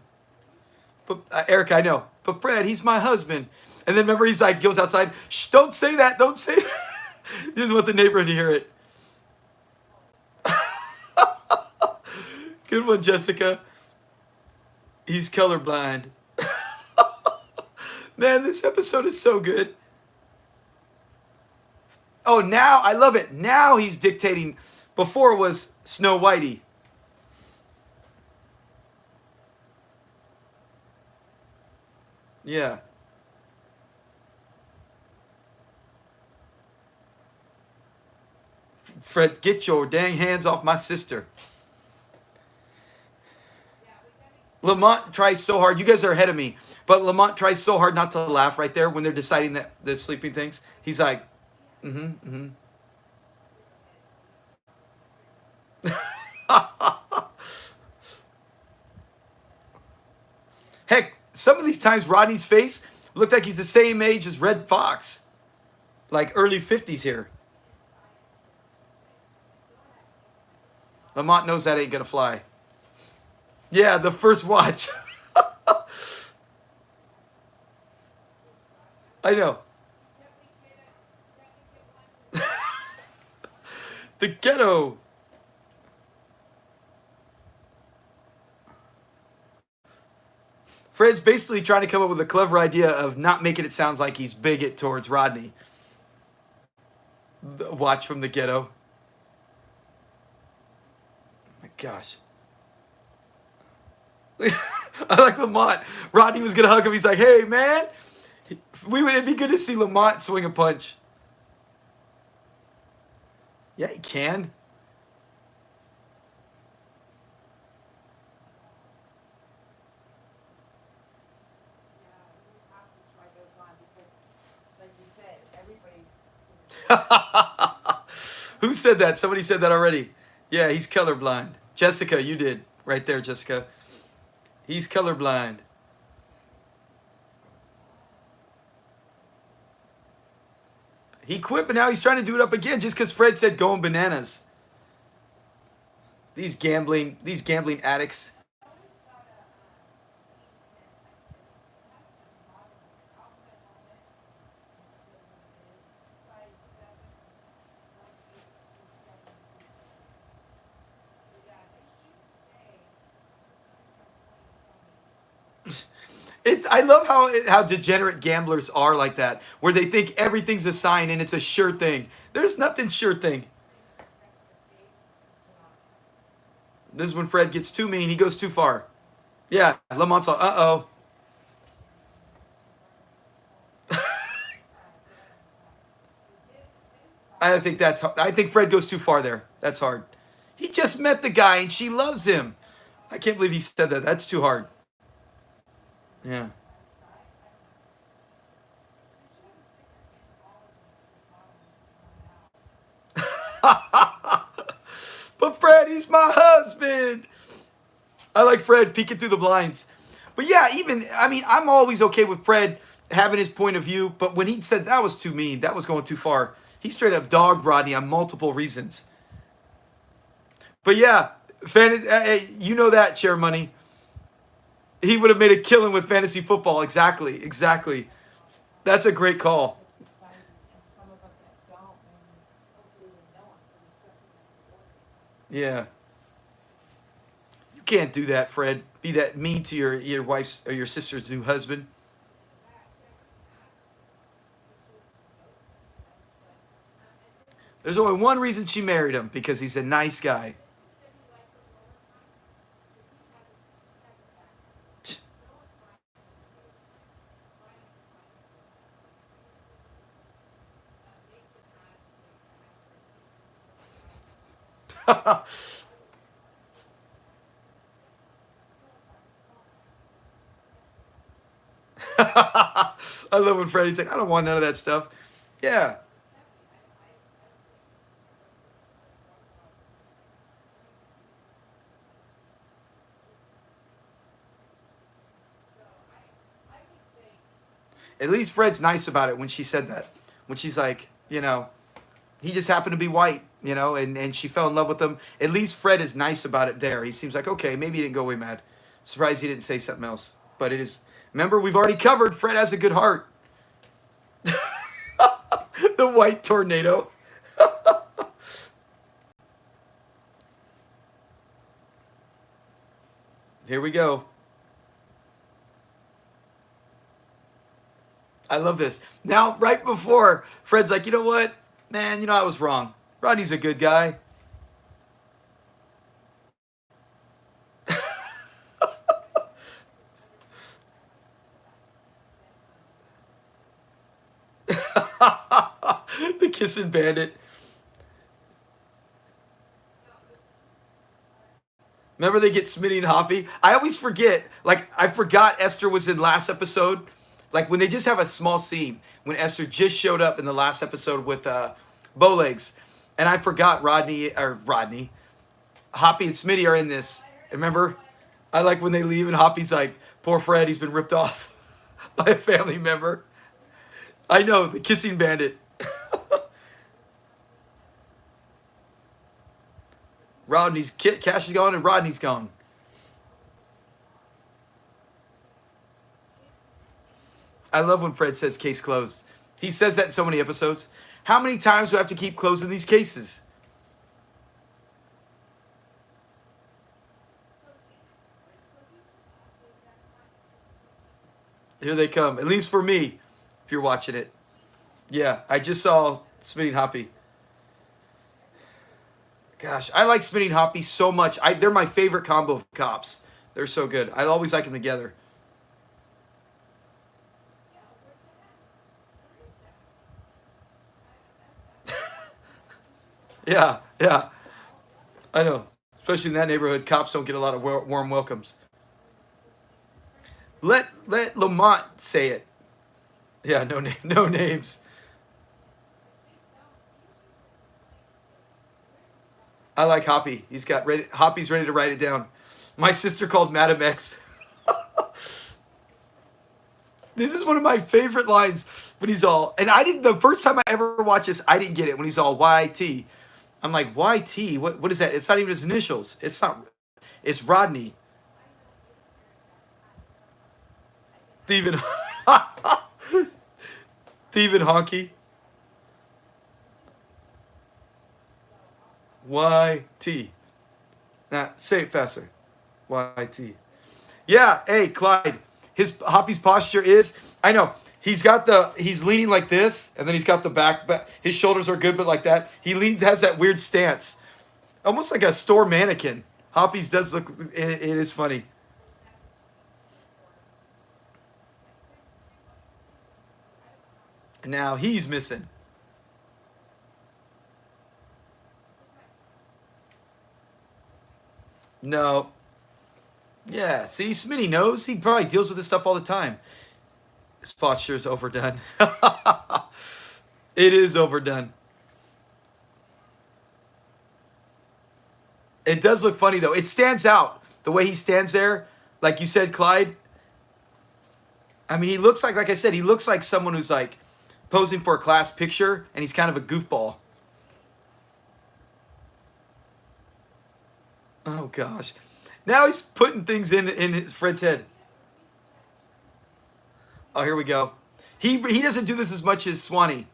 But Eric, I know. But Fred, he's my husband. And then remember, he's like, goes outside. Shh! Don't say that. Don't say that. He doesn't want the neighborhood to hear it. Good one, Jessica. He's colorblind. Man, this episode is so good. Oh, now I love it. Now he's dictating. Before it was Snow Whitey. Yeah. Fred, get your dang hands off my sister. Lamont tries so hard. You guys are ahead of me. But Lamont tries so hard not to laugh right there when they're deciding that the sleeping things. He's like, mm-hmm. Heck, some of these times Rodney's face looked like he's the same age as Red Fox. Like early 50s here. Lamont knows that ain't gonna fly. Yeah, the first watch. I know. The ghetto. Fred's basically trying to come up with a clever idea of not making it sound like he's bigot towards Rodney. The watch from the ghetto. Oh my gosh. I like Lamont. Rodney was going to hug him. He's like, hey, man. It'd be good to see Lamont swing a punch. Yeah, he can. Who said that? Somebody said that already. Yeah, he's colorblind. Jessica, you did. Right there, Jessica. He's colorblind. He quit, but now he's trying to do it up again just because Fred said going bananas. These gambling addicts. I love how degenerate gamblers are like that, where they think everything's a sign and it's a sure thing. There's nothing sure thing. This is when Fred gets too mean. He goes too far. Yeah, Lamont's all, uh-oh. I think Fred goes too far there. That's hard. He just met the guy and she loves him. I can't believe he said that. That's too hard. Yeah. But Fred, he's my husband. I like Fred peeking through the blinds. But yeah, I'm always okay with Fred having his point of view. But when he said that was too mean, that was going too far. He straight up dogged Rodney on multiple reasons. But yeah, you know that, Chair Money. He would have made a killing with fantasy football. Exactly. That's a great call. Yeah. You can't do that, Fred. Be that mean to your wife's or your sister's new husband. There's only one reason she married him, because he's a nice guy. I love when Freddie's like, I don't want none of that stuff. Yeah. At least Fred's nice about it when she said that. When she's like, he just happened to be white, and she fell in love with him. At least Fred is nice about it there. He seems like, okay, maybe he didn't go away mad. Surprised he didn't say something else. But it is, remember, we've already covered Fred has a good heart. The white tornado. Here we go. I love this. Now, right before, Fred's like, you know what? Man, I was wrong. Rodney's a good guy. The kissing bandit. Remember they get Smitty and Hoppy? I always forget. Like, I forgot Esther was in last episode. Like, when they just have a small scene. When Esther just showed up in the last episode with Bowlegs. And I forgot Hoppy and Smitty are in this. Remember? I like when they leave and Hoppy's like, poor Fred, he's been ripped off by a family member. I know, the kissing bandit. Cash is gone and Rodney's gone. I love when Fred says case closed. He says that in so many episodes. How many times do I have to keep closing these cases? Here they come. At least for me, if you're watching it. Yeah, I just saw Smitty and Hoppy. Gosh, I like Smitty and Hoppy so much. They're my favorite combo of cops. They're so good. I always like them together. Yeah, yeah. I know. Especially in that neighborhood, cops don't get a lot of warm welcomes. Let Lamont say it. Yeah, no names. I like Hoppy. Hoppy's ready to write it down. My sister called Madam X. This is one of my favorite lines when he's all, and the first time I ever watched this, I didn't get it when he's all YT. I'm like, YT? What is that? It's not even his initials. It's Rodney. Thieving. Thieving Honky. YT. Now, say it faster. YT. Yeah, hey, Clyde. Hoppy's posture is, I know, he's leaning like this, and then he's got the back, but his shoulders are good, but like that. Has that weird stance. Almost like a store mannequin. Hoppy's does look, it is funny. And now he's missing. No. Yeah, see, Smitty knows. He probably deals with this stuff all the time. His posture is overdone. It is overdone. It does look funny, though. It stands out. The way he stands there, like you said, Clyde. I mean, he looks like I said, he looks like someone who's like posing for a class picture, and he's kind of a goofball. Oh, gosh. Now he's putting things in Fred's head. Oh, here we go. He doesn't do this as much as Swanee.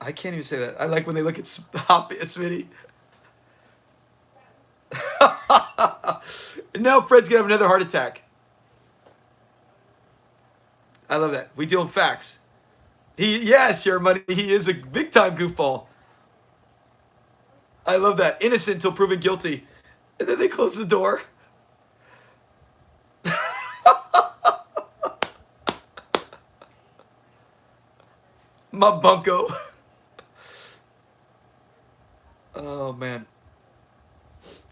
I can't even say that. I like when they look at Smitty. Now Fred's going to have another heart attack. I love that. We deal in facts. Yes, your money. He is a big-time goofball. I love that. Innocent until proven guilty. And then they close the door. My bunko. Oh, man.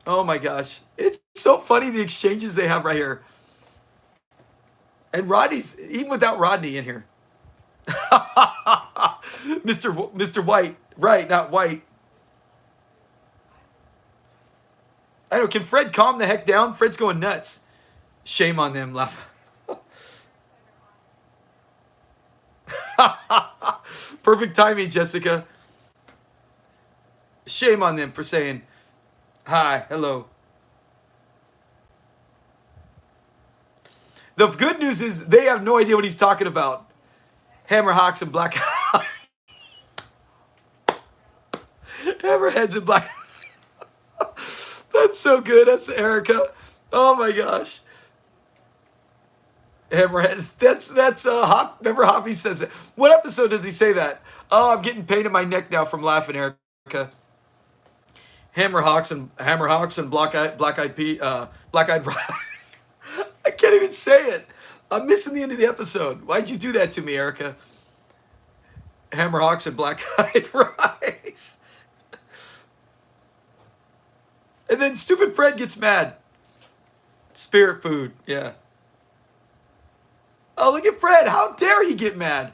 Oh, my gosh. It's so funny the exchanges they have right here. And Rodney's, even without Rodney in here. Mr. White. Right, not White. I know. Can Fred calm the heck down? Fred's going nuts. Shame on them. Laugh. Perfect timing, Jessica. Shame on them for saying hi, hello. The good news is they have no idea what he's talking about. Hammerhawks and black. Hammerheads and black. That's so good. That's Erica. Oh my gosh. Hammerhead. That's Hop. Remember Hoppy says it. What episode does he say that? Oh, I'm getting pain in my neck now from laughing, Erica. Hammerhawks and black eyed I can't even say it. I'm missing the end of the episode. Why'd you do that to me, Erica? Hammerhawks and black-eyed rice. And then stupid Fred gets mad. Spirit food, yeah. Oh, look at Fred. How dare he get mad?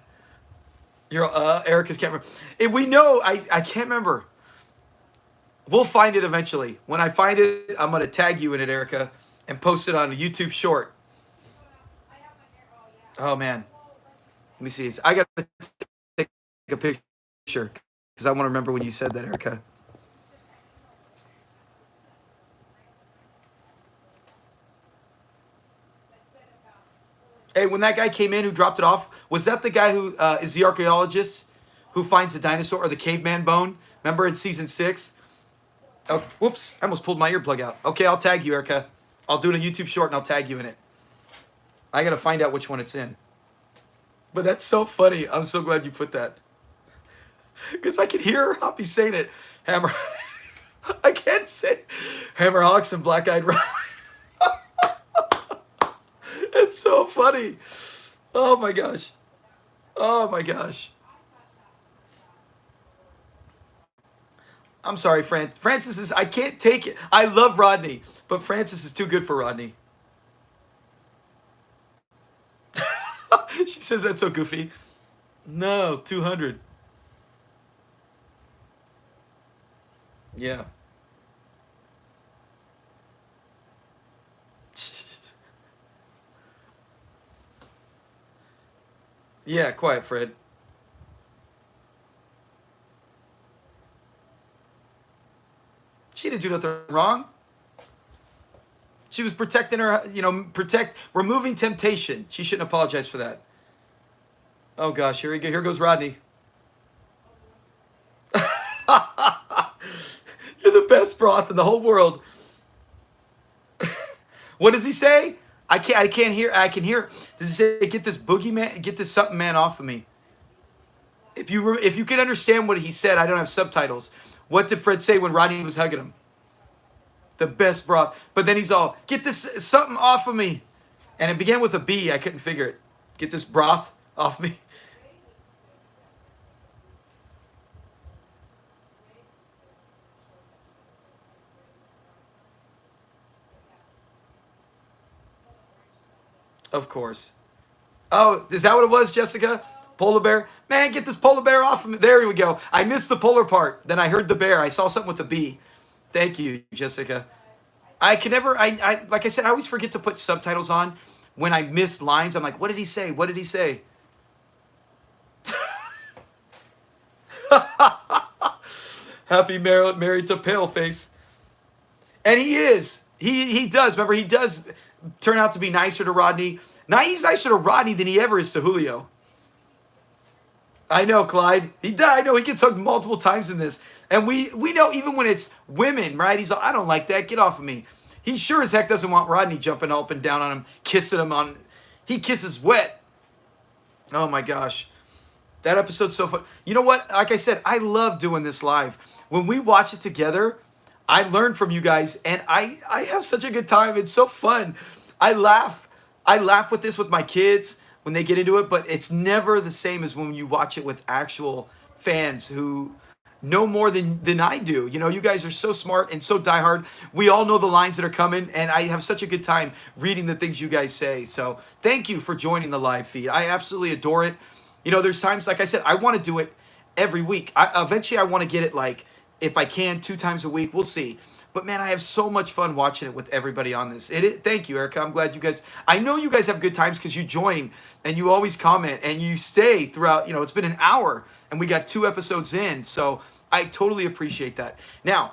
Erica's can't remember. And we know, I can't remember. We'll find it eventually. When I find it, I'm going to tag you in it, Erica, and post it on a YouTube short. Oh, man. Let me see. I got to take a picture because I want to remember when you said that, Erica. Hey, when that guy came in who dropped it off, was that the guy who is the archaeologist who finds the dinosaur or the caveman bone? Remember in season 6? Oh, whoops. I almost pulled my earplug out. Okay, I'll tag you, Erica. I'll do it on YouTube short and I'll tag you in it. I got to find out which one it's in. But that's so funny. I'm so glad you put that. Because I can hear Hoppy saying it. Hammer. I can't say Hammerhawks and black-eyed rice. It's so funny. Oh my gosh. Oh my gosh. I'm sorry, Francis is, I can't take it. I love Rodney, but Francis is too good for Rodney. She says that's so goofy. No, 200. Yeah. Yeah, quiet, Fred. She didn't do nothing wrong. She was protecting her, removing temptation. She shouldn't apologize for that. Oh gosh, here we go. Here goes Rodney. You're the best broth in the whole world. What does he say? I can't hear. I can hear. Does he say, "Get this boogeyman, get this something man off of me"? If you can understand what he said, I don't have subtitles. What did Fred say when Rodney was hugging him? The best broth. But then he's all, "Get this something off of me," and it began with a B. I couldn't figure it. Get this broth off me. Of course. Oh, is that what it was, Jessica? Polar bear? Man, get this polar bear off of me. There we go. I missed the polar part. Then I heard the bear. I saw something with a B. Thank you, Jessica. I can never, like I said, I always forget to put subtitles on when I miss lines. I'm like, what did he say? What did he say? Happy married to Paleface. And he is. He does. Remember, he does turn out to be nicer to Rodney. Now he's nicer to Rodney than he ever is to Julio. I know, Clyde. I know he gets hugged multiple times in this. And we know even when it's women, right? He's like, I don't like that. Get off of me. He sure as heck doesn't want Rodney jumping up and down on him, kissing him on. He kisses wet. Oh my gosh. That episode's so fun. You know what? Like I said, I love doing this live. When we watch it together, I learn from you guys, and I have such a good time. It's so fun. I laugh with this with my kids when they get into it, but it's never the same as when you watch it with actual fans who know more than I do. You know, you guys are so smart and so diehard. We all know the lines that are coming, and I have such a good time reading the things you guys say. So thank you for joining the live feed. I absolutely adore it. You know, there's times, like I said, I want to do it every week. Eventually I want to get it, like, if I can, 2 times a week. We'll see. But man, I have so much fun watching it with everybody on this. Thank you, Erica. I'm glad you guys. I know you guys have good times because you join and you always comment and you stay throughout. You know, it's been an hour and we got 2 episodes in, so I totally appreciate that. Now,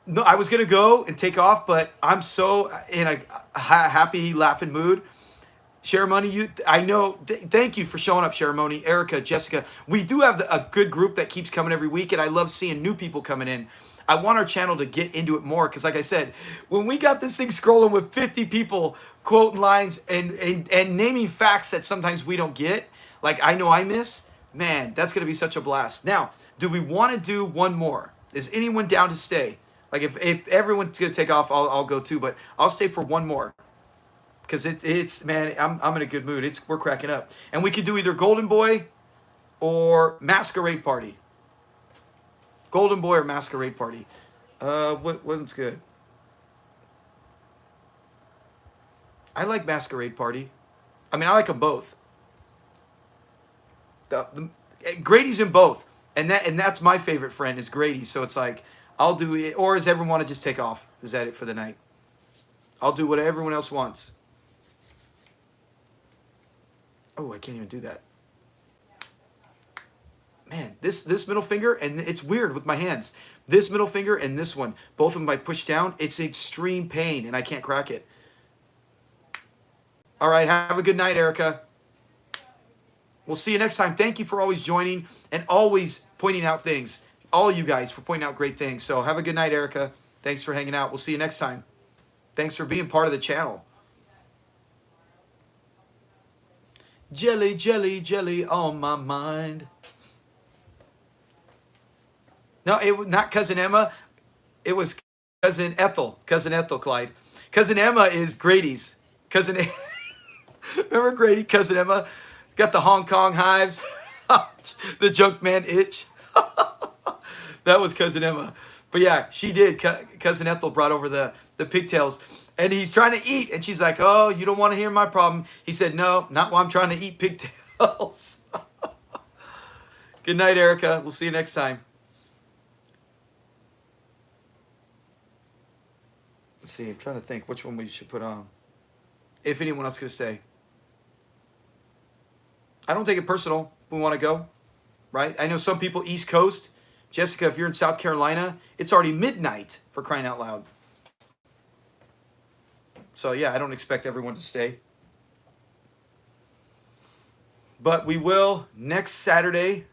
no, I was gonna go and take off, but I'm so in a happy, laughing mood. Sharamoni, I know. Thank you for showing up, Sharamoni, Erica, Jessica. We do have a good group that keeps coming every week, and I love seeing new people coming in. I want our channel to get into it more because, like I said, when we got this thing scrolling with 50 people quoting lines and naming facts that sometimes we don't get, like I know I miss, man, that's going to be such a blast. Now, do we want to do one more? Is anyone down to stay? Like if everyone's going to take off, I'll go too, but I'll stay for one more. Because it's man, I'm in a good mood. We're cracking up. And we could do either Golden Boy or Masquerade Party. Golden Boy or Masquerade Party. What one's good? I like Masquerade Party. I mean, I like them both. Grady's in both, and that's my favorite friend is Grady. So it's like I'll do it. Or does everyone want to just take off? Is that it for the night? I'll do what everyone else wants. Oh, I can't even do that. Man, this middle finger, and it's weird with my hands. This middle finger and this one, both of them I push down, it's extreme pain, and I can't crack it. All right, have a good night, Erica. We'll see you next time. Thank you for always joining and always pointing out things. All you guys for pointing out great things. So have a good night, Erica. Thanks for hanging out. We'll see you next time. Thanks for being part of the channel. Jelly, jelly, jelly on my mind. No, it was not Cousin Emma. It was Cousin Ethel. Cousin Ethel, Clyde. Cousin Emma is Grady's. Remember Grady, Cousin Emma? Got the Hong Kong hives. The junk man itch. That was Cousin Emma. But yeah, she did. Cousin Ethel brought over the pigtails. And he's trying to eat. And she's like, oh, you don't want to hear my problem. He said, no, not while I'm trying to eat pigtails. Good night, Erica. We'll see you next time. Let's see. I'm trying to think which one we should put on. If anyone else could stay. I don't take it personal. We want to go. Right? I know some people East Coast. Jessica, if you're in South Carolina, it's already midnight, for crying out loud. So yeah, I don't expect everyone to stay. But we will next Saturday.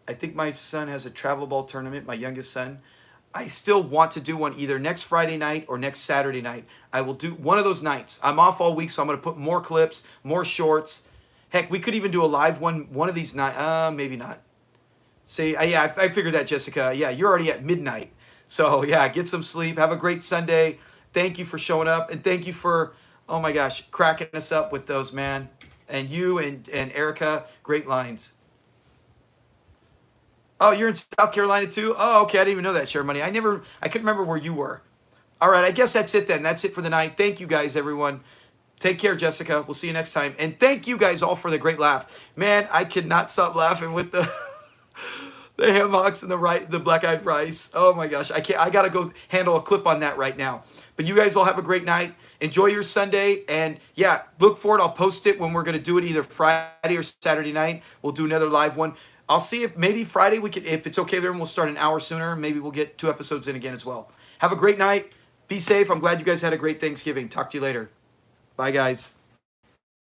I think my son has a travel ball tournament, my youngest son. I still want to do one either next Friday night or next Saturday night. I will do one of those nights. I'm off all week, so I'm going to put more clips, more shorts. Heck, we could even do a live one of these nights. Maybe not. See, yeah, I figured that, Jessica. Yeah, you're already at midnight. So yeah, get some sleep. Have a great Sunday. Thank you for showing up, and thank you for, oh my gosh, cracking us up with those, man. And you and Erica, great lines. Oh, you're in South Carolina too? Oh, okay, I didn't even know that, Share Money. I couldn't remember where you were. All right, I guess that's it then. That's it for the night. Thank you guys, everyone. Take care, Jessica. We'll see you next time. And thank you guys all for the great laugh. Man, I could not stop laughing with the the ham hocks and the black-eyed rice. Oh my gosh, I can't. I gotta go handle a clip on that right now. But you guys all have a great night. Enjoy your Sunday, and yeah, look for it. I'll post it when we're gonna do it either Friday or Saturday night. We'll do another live one. I'll see if maybe Friday we can, if it's okay there, and we'll start an hour sooner. Maybe we'll get 2 episodes in again as well. Have a great night. Be safe. I'm glad you guys had a great Thanksgiving. Talk to you later. Bye, guys.